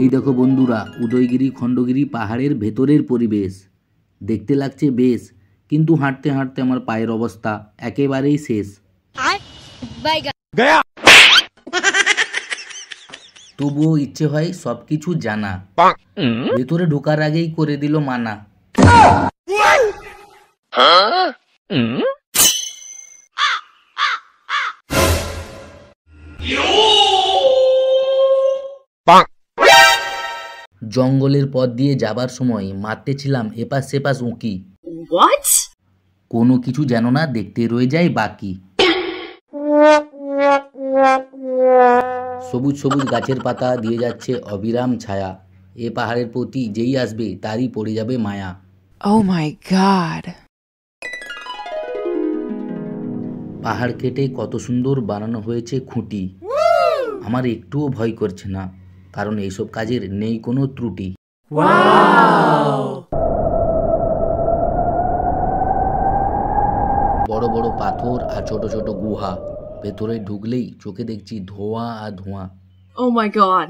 এই দেখো বন্ধুরা, উদয়গিরি খণ্ডগিরি পাহাড়ের ভেতরের পরিবেশ দেখতে লাগছে বেশ, কিন্তু হাঁটতে হাঁটতে আমার পায়ের অবস্থা একেবারেই শেষ। তবুও ইচ্ছে হয় সবকিছু জানা, ভেতরে ঢোকার আগেই করে দিল মানা। জঙ্গলের পথ দিয়ে যাবার সময় মারতেছিলাম এপাশ সেপাশ উঁকি, কোনো কিছু যেন না দেখতে রয়ে যায় বাকি। সবুজ সবুজ গাছের পাতা দিয়ে যাচ্ছে অবিরাম ছায়া, এ পাহাড়ের প্রতি যেই আসবে তারই পড়ে যাবে মায়া। Oh my god! পাহাড় কেটে কত সুন্দর বানানো হয়েছে খুঁটি, আমার একটুও ভয় করছে না, কারণ এইসব কাজের নেই কোনো ত্রুটি। বড় বড় পাথর আর ছোট ছোট গুহা, ভেতরে ঢুকলেই চোখে দেখছি ধোঁয়া আর ধোঁয়া। Oh my god!